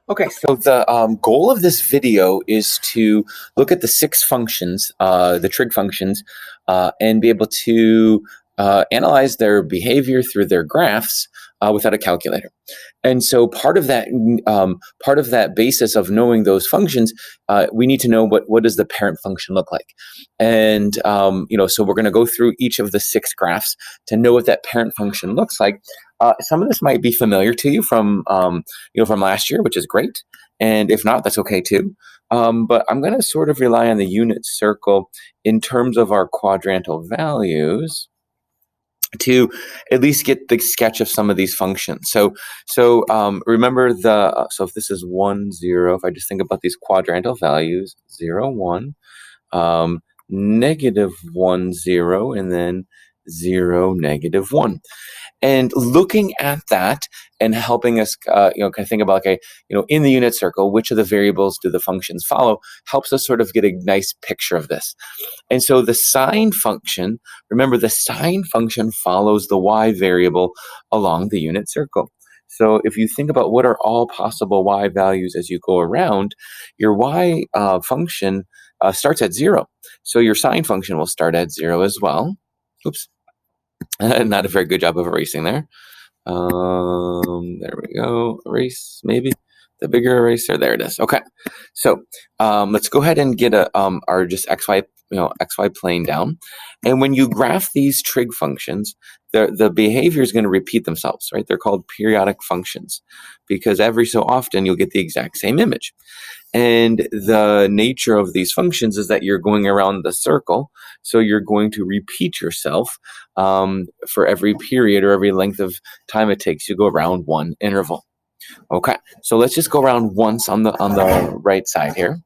Okay, so the goal of this video is to look at the 6 functions, the trig functions, and be able to analyze their behavior through their graphs without a calculator. And so part of that basis of knowing those functions, we need to know what does the parent function look like. And so we're going to go through each of the 6 graphs to know what that parent function looks like. Some of this might be familiar to you from last year, which is great. And if not, that's okay too. But I'm going to sort of rely on the unit circle in terms of our quadrantal values to at least get the sketch of some of these functions. So remember so if this is 1, 0, if I just think about these quadrantal values, 0, 1, negative 1, 0, and then 0, negative 1. And looking at that and helping us, kind of think about, in the unit circle, which of the variables do the functions follow, helps us sort of get a nice picture of this. And so the sine function, remember the sine function follows the y variable along the unit circle. So if you think about what are all possible y values as you go around, your y function starts at 0. So your sine function will start at 0 as well. Oops. Not a very good job of erasing there. There we go. Erase, maybe. The bigger eraser. There it is. Okay. So let's go ahead and get our just xy plane down. And when you graph these trig functions, the behavior is going to repeat themselves, right? They're called periodic functions because every so often you'll get the exact same image. And the nature of these functions is that you're going around the circle. So you're going to repeat yourself for every period or every length of time it takes. You go around one interval. Okay, so let's just go around once on the right side here.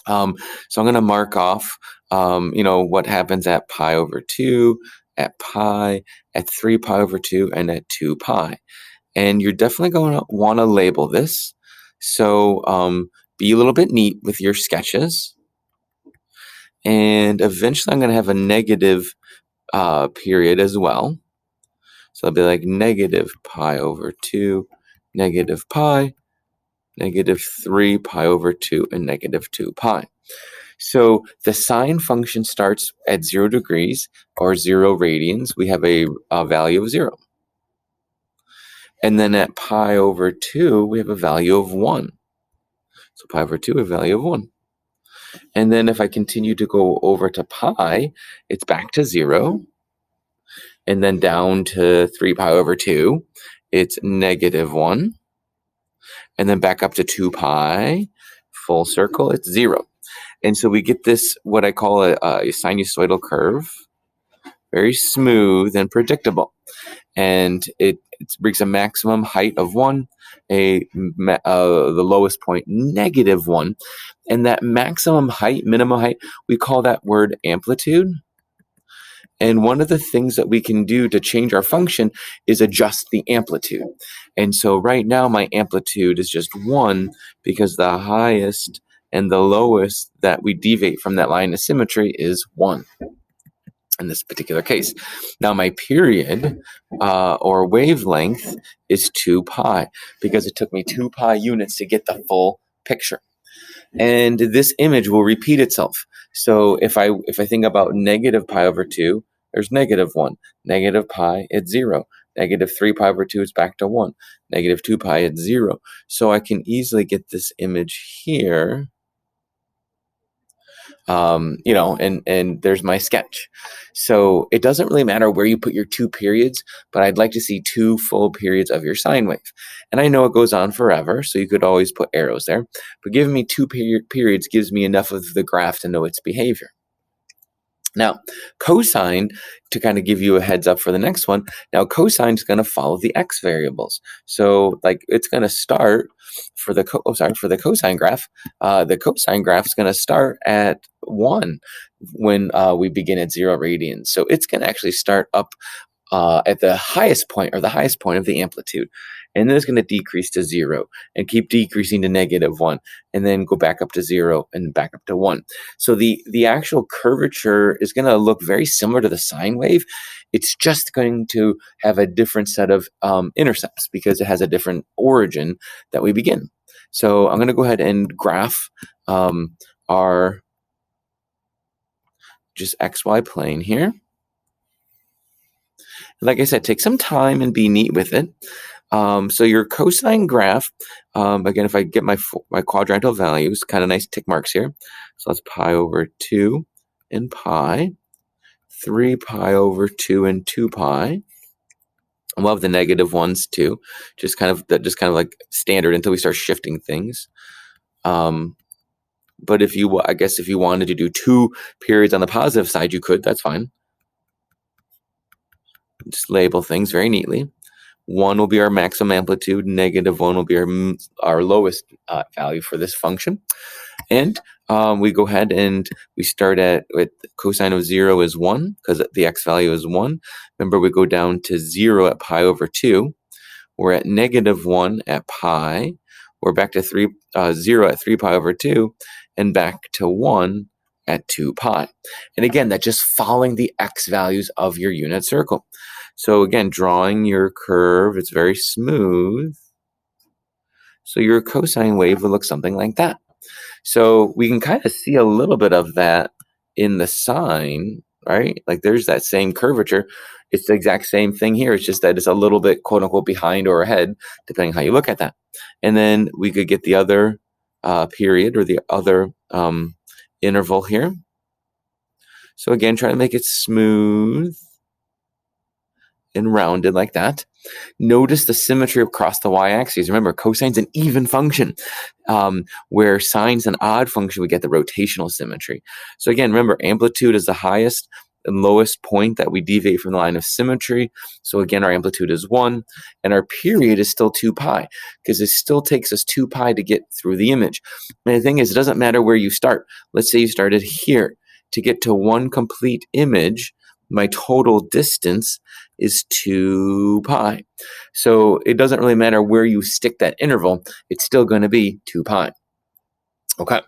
So I'm going to mark off, what happens at pi over 2, at pi, at 3 pi over 2, and at 2 pi. And you're definitely going to want to label this. So be a little bit neat with your sketches. And eventually I'm going to have a negative period as well. So it'll be like negative pi over 2, negative pi, negative 3 pi over 2, and negative 2 pi. So the sine function starts at 0 degrees or 0 radians. We have a value of 0. And then at pi over 2, we have a value of 1. So pi over 2, a value of 1. And then if I continue to go over to pi, it's back to 0. And then down to 3 pi over 2, it's negative 1. And then back up to 2 pi, full circle, it's 0. And so we get this, what I call a sinusoidal curve, very smooth and predictable. And it reaches a maximum height of 1, the lowest point, negative 1. And that maximum height, minimum height, we call that word amplitude. And one of the things that we can do to change our function is adjust the amplitude. And so right now my amplitude is just 1 because the highest and the lowest that we deviate from that line of symmetry is 1 in this particular case. Now my period or wavelength is 2 pi because it took me 2 pi units to get the full picture. And this image will repeat itself. So if I think about negative pi over 2, there's negative 1. Negative pi, it's 0. Negative 3 pi over 2 is back to 1. Negative 2 pi, it's 0. So I can easily get this image here. And there's my sketch. So it doesn't really matter where you put your 2 periods, but I'd like to see 2 full periods of your sine wave. And I know it goes on forever, so you could always put arrows there. But giving me 2 periods gives me enough of the graph to know its behavior. Now, cosine, to kind of give you a heads up for the next one, now cosine is going to follow the x variables. So it's going to start for the cosine graph. The cosine graph is going to start at 1 when we begin at 0 radians. So it's going to actually start up at the highest point, or the highest point of the amplitude. And then it's going to decrease to 0 and keep decreasing to negative 1 and then go back up to 0 and back up to 1. So the actual curvature is going to look very similar to the sine wave. It's just going to have a different set of intercepts because it has a different origin that we begin. So I'm going to go ahead and graph our just XY plane here. Like I said, take some time and be neat with it. So your cosine graph, again, if I get my quadrantal values, kind of nice tick marks here. So that's pi over 2 and pi, 3 pi over 2 and 2 pi. We'll have the negative ones too, just kind of like standard until we start shifting things. But if you wanted to do 2 periods on the positive side, you could. That's fine. Just label things very neatly. 1 will be our maximum amplitude. Negative 1 will be our lowest value for this function. And we go ahead and we start with cosine of 0 is 1 because the x value is 1. Remember, we go down to 0 at pi over 2. We're at negative 1 at pi. We're back to 0 at 3 pi over 2, and back to 1 at 2 pi. And again, that's just following the x values of your unit circle. So again, drawing your curve, it's very smooth. So your cosine wave will look something like that. So we can kind of see a little bit of that in the sine, right? Like there's that same curvature. It's the exact same thing here. It's just that it's a little bit, quote unquote, behind or ahead, depending how you look at that. And then we could get the other period or the other interval here. So again, try to make it smooth and rounded like that. Notice the symmetry across the y-axis. Remember, cosine's an even function, where sine's an odd function, we get the rotational symmetry. So again, remember, amplitude is the highest and lowest point that we deviate from the line of symmetry. So again, our amplitude is 1, and our period is still 2 pi, because it still takes us 2 pi to get through the image. And the thing is, it doesn't matter where you start. Let's say you started here. To get to one complete image, my total distance is 2 pi. So it doesn't really matter where you stick that interval, it's still going to be 2 pi. Okay,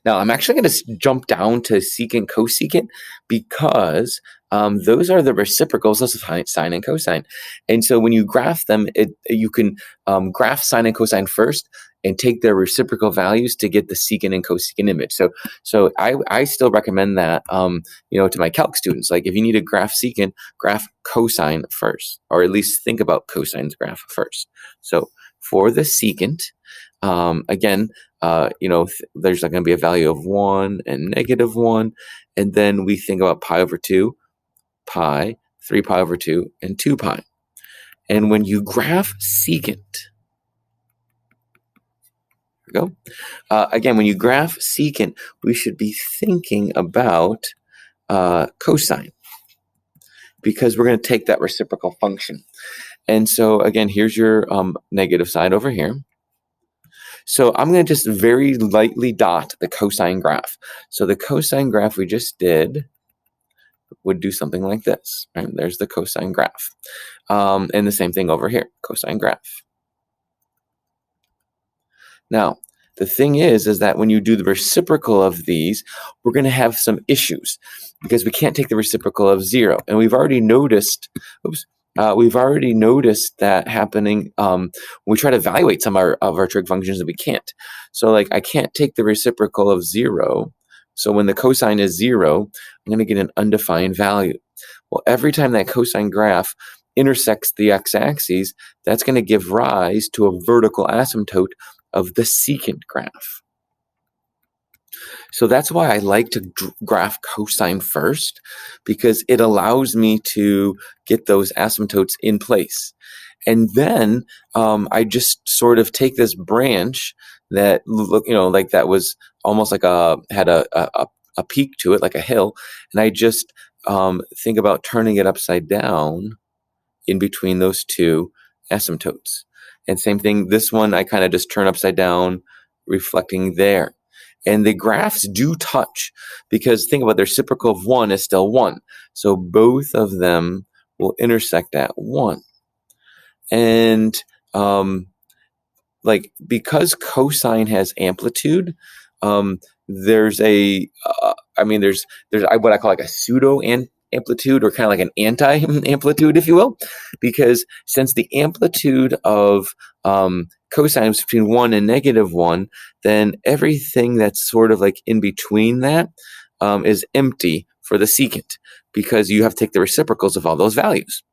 now I'm actually going to jump down to secant, cosecant, because those are the reciprocals of sine and cosine. And so when you graph them, you can graph sine and cosine first and take their reciprocal values to get the secant and cosecant image. So I still recommend that to my calc students. Like if you need to graph secant, graph cosine first, or at least think about cosine's graph first. So for the secant, again, there's going to be a value of 1 and negative 1, and then we think about pi over 2, pi, 3 pi over 2, and 2 pi. And when you graph secant, there we go. Again, when you graph secant, we should be thinking about cosine, because we're going to take that reciprocal function. And so again, here's your negative side over here. So I'm going to just very lightly dot the cosine graph. So the cosine graph we just did would do something like this. Right? There's the cosine graph. And the same thing over here, cosine graph. Now, the thing is that when you do the reciprocal of these, we're going to have some issues, because we can't take the reciprocal of 0. And we've already noticed, that happening when we try to evaluate some of our trig functions that we can't. So like I can't take the reciprocal of 0. So when the cosine is 0, I'm going to get an undefined value. Well, every time that cosine graph intersects the x-axis, that's going to give rise to a vertical asymptote of the secant graph. So that's why I like to graph cosine first, because it allows me to get those asymptotes in place. And then I just sort of take this branch that like that was almost like had a peak to it, like a hill, and I just think about turning it upside down in between those two asymptotes. And same thing, this one I kind of just turn upside down, reflecting there. And the graphs do touch, because think about the reciprocal of 1 is still 1. So both of them will intersect at 1. And because cosine has amplitude, there's what I call like a pseudo amplitude, or kind of like an anti-amplitude, if you will, because since the amplitude of cosine is between 1 and -1, then everything that's sort of like in between that is empty for the secant, because you have to take the reciprocals of all those values.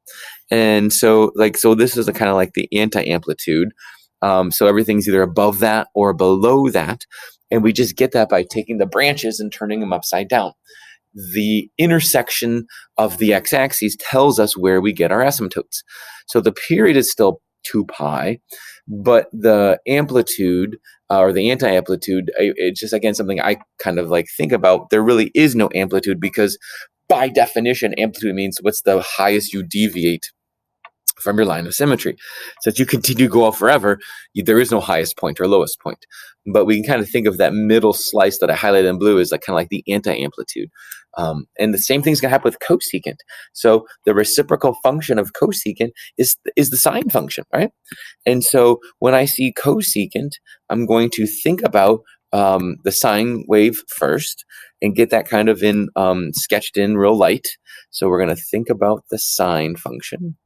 And so this is kind of like the anti-amplitude. So everything's either above that or below that. And we just get that by taking the branches and turning them upside down. The intersection of the x-axis tells us where we get our asymptotes. So the period is still 2 pi, but the amplitude or the anti-amplitude, it's just, again, something I kind of like think about. There really is no amplitude, because by definition, amplitude means what's the highest you deviate from your line of symmetry. So as you continue to go out forever, there is no highest point or lowest point. But we can kind of think of that middle slice that I highlighted in blue as like kind of like the anti-amplitude. And the same thing's going to happen with cosecant. So the reciprocal function of cosecant is the sine function, right? And so when I see cosecant, I'm going to think about the sine wave first and get that kind of in sketched in real light. So we're going to think about the sine function.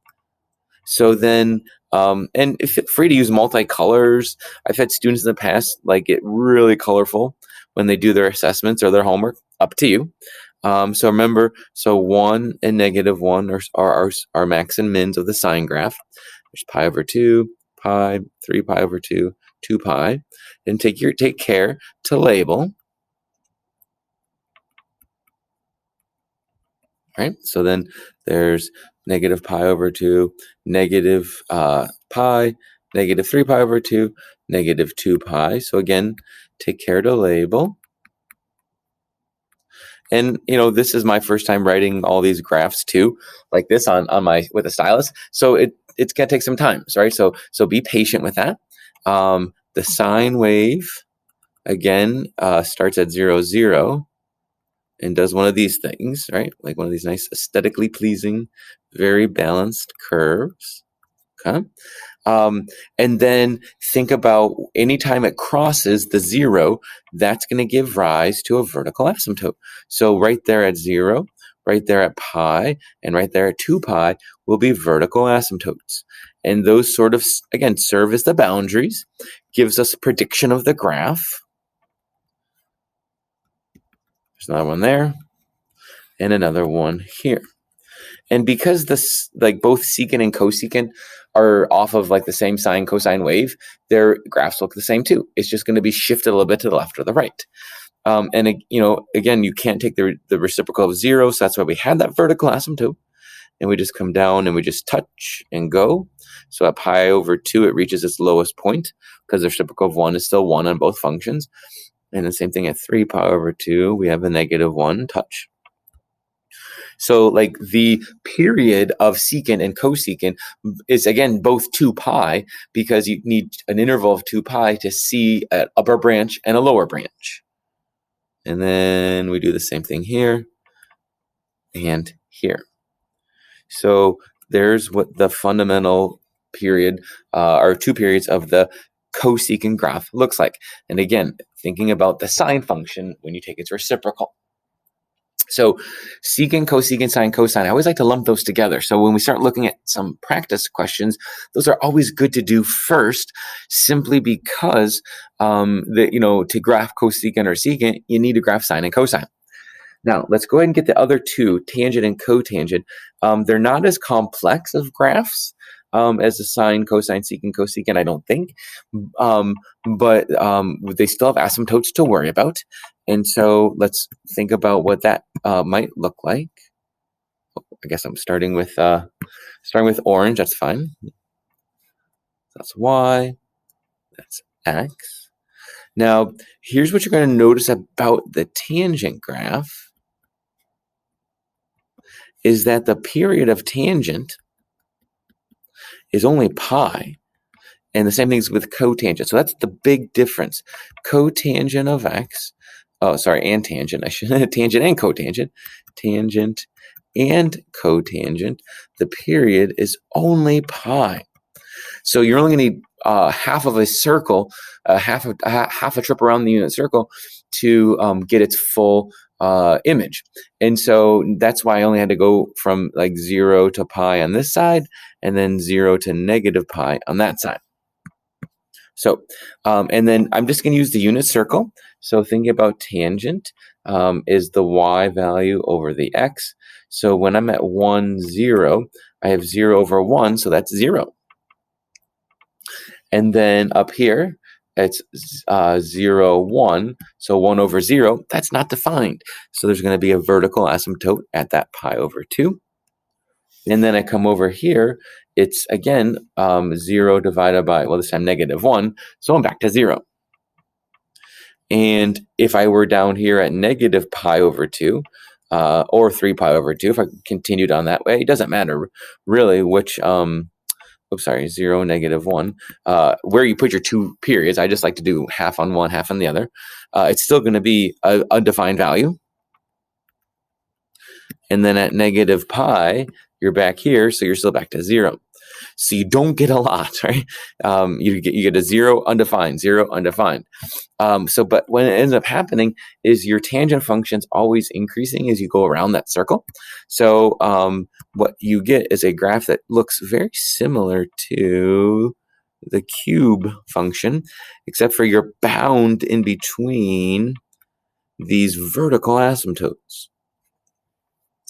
So then, and feel free to use multicolors. I've had students in the past like get really colorful when they do their assessments or their homework. Up to you. So remember, 1 and -1 are our max and mins of the sine graph. There's pi over 2, pi, 3 pi over 2, 2 pi. And take care to label. Right? So then there's negative pi over 2, negative pi, negative 3 pi over 2, negative 2 pi. So again, take care to label. And this is my first time writing all these graphs too, like this with a stylus. So it's gonna take some time, right? So be patient with that. The sine wave again starts at 0, 0. And does one of these things, right? Like one of these nice, aesthetically pleasing, very balanced curves. Okay. And then think about anytime it crosses the 0, that's going to give rise to a vertical asymptote. So right there at 0, right there at pi, and right there at 2 pi will be vertical asymptotes. And those sort of, again, serve as the boundaries, gives us a prediction of the graph. There's another one there, and another one here. And because this, like both secant and cosecant are off of like the same sine cosine wave, their graphs look the same too. It's just going to be shifted a little bit to the left or the right. And again, you can't take the reciprocal of 0, so that's why we had that vertical asymptote. And we just come down and we just touch and go. So at pi over 2, it reaches its lowest point because the reciprocal of 1 is still 1 on both functions. And the same thing at 3 pi over 2, we have a -1 touch. So like the period of secant and cosecant is again both 2 pi, because you need an interval of 2 pi to see an upper branch and a lower branch. And then we do the same thing here and here. So there's what the fundamental period or 2 periods of the cosecant graph looks like. And again, thinking about the sine function when you take its reciprocal. So secant, cosecant, sine, cosine, I always like to lump those together. So when we start looking at some practice questions, those are always good to do first, simply because to graph cosecant or secant, you need to graph sine and cosine. Now, let's go ahead and get the other two, tangent and cotangent. They're not as complex of graphs as the sine, cosine, secant, cosecant, I don't think. But they still have asymptotes to worry about. And so let's think about what that might look like. I guess I'm starting with orange. That's fine. That's Y. That's X. Now, here's what you're going to notice about the tangent graph is that the period of tangent is only pi. And the same thing is with cotangent. So that's the big difference. Cotangent of X. Oh, sorry, and tangent. I should tangent and cotangent. Tangent and cotangent. The period is only pi. So you're only going to need half of a circle, half a trip around the unit circle to get its full image. And so that's why I only had to go from like 0 to pi on this side, and then 0 to negative pi on that side. So, and then I'm just going to use the unit circle. So thinking about tangent is the y value over the x. So when I'm at 1, 0, I have 0 over 1, so that's 0. And then up here, it's 0, 1, so 1 over 0, that's not defined. So there's going to be a vertical asymptote at that pi over 2. And then I come over here, it's again 0 divided by, well, this time negative 1, so I'm back to 0. And if I were down here at negative pi over 2, or 3 pi over 2, if I continued on that way, it doesn't matter really which, 0, negative 1, where you put your two periods. I just like to do half on one, half on the other. It's still going to be a undefined value. And then at negative pi, you're back here, so you're still back to 0. So you don't get a lot, right? You get a 0, undefined, 0, undefined. But what ends up happening is your tangent function's always increasing as you go around that circle. So what you get is a graph that looks very similar to the cube function, except for you're bound in between these vertical asymptotes.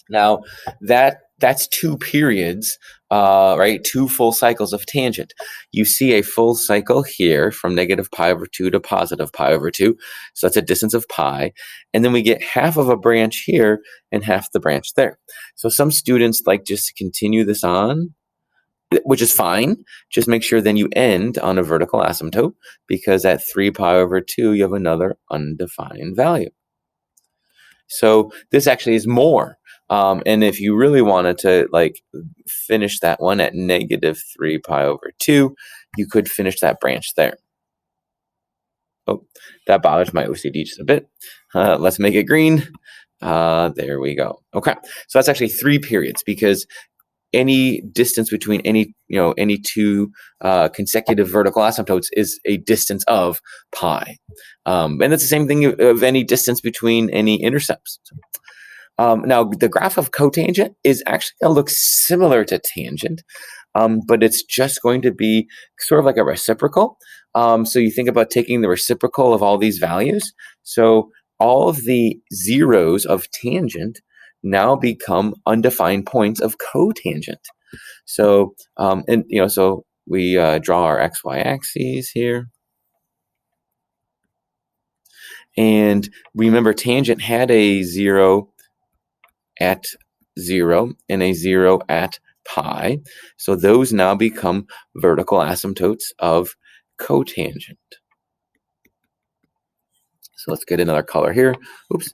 Now, that's two periods, right? Two full cycles of tangent. You see a full cycle here from negative pi over 2 to positive pi over 2. So that's a distance of pi. And then we get half of a branch here and half the branch there. So some students like just to continue this on, which is fine. Just make sure then you end on a vertical asymptote, because at 3 pi over 2, you have another undefined value. So this actually is more. And if you really wanted to like finish that one at negative 3 pi over 2, you could finish that branch there. Oh, that bothers my OCD just a bit. Let's make it green. There we go. Okay, so that's actually 3 periods, because any distance between any two consecutive vertical asymptotes is a distance of pi. And that's the same thing of any distance between any intercepts. Now, the graph of cotangent is actually going to look similar to tangent, but it's just going to be sort of like a reciprocal. So you think about taking the reciprocal of all these values. So all of the zeros of tangent now become undefined points of cotangent. So, so we draw our xy axes here. And remember, tangent had a 0 at 0 and a 0 at pi. So those now become vertical asymptotes of cotangent. So let's get another color here. Oops.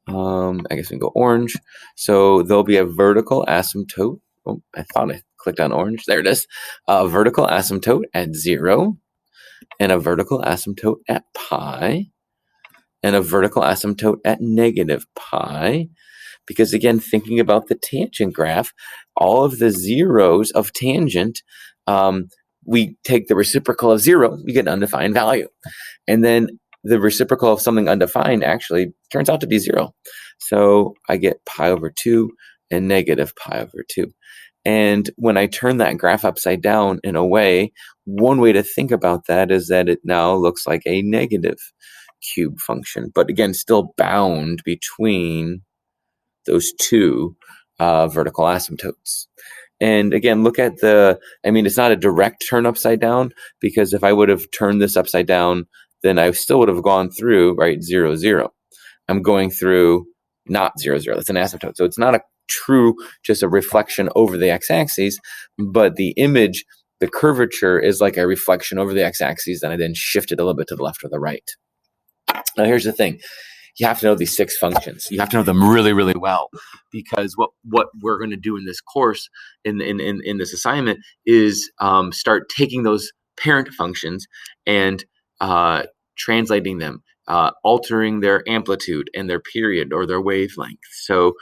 I guess we can go orange. So there'll be a vertical asymptote. Oh, I thought I clicked on orange. There it is. A vertical asymptote at 0, and a vertical asymptote at pi, and a vertical asymptote at negative pi. Because again, thinking about the tangent graph, all of the zeros of tangent, we take the reciprocal of 0, we get an undefined value. And then the reciprocal of something undefined actually turns out to be 0. So I get pi over 2 and negative pi over 2. And when I turn that graph upside down in a way, one way to think about that is that it now looks like a negative cube function. But again, still bound between those two vertical asymptotes. And again, look at it's not a direct turn upside down, because if I would have turned this upside down, then I still would have gone through, right, 0, 0. I'm going through not 0, 0. That's an asymptote. So it's not a true, just a reflection over the x-axis, but the image, the curvature is like a reflection over the x-axis, and I then shift it a little bit to the left or the right. Now here's the thing. You have to know these 6 functions. You have to know them really, really well, because what we're going to do in this course, in this assignment, is start taking those parent functions and translating them, altering their amplitude and their period or their wavelength. So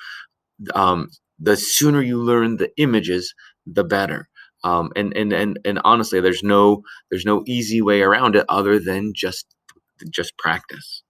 the sooner you learn the images, the better. And honestly, there's no easy way around it other than just practice.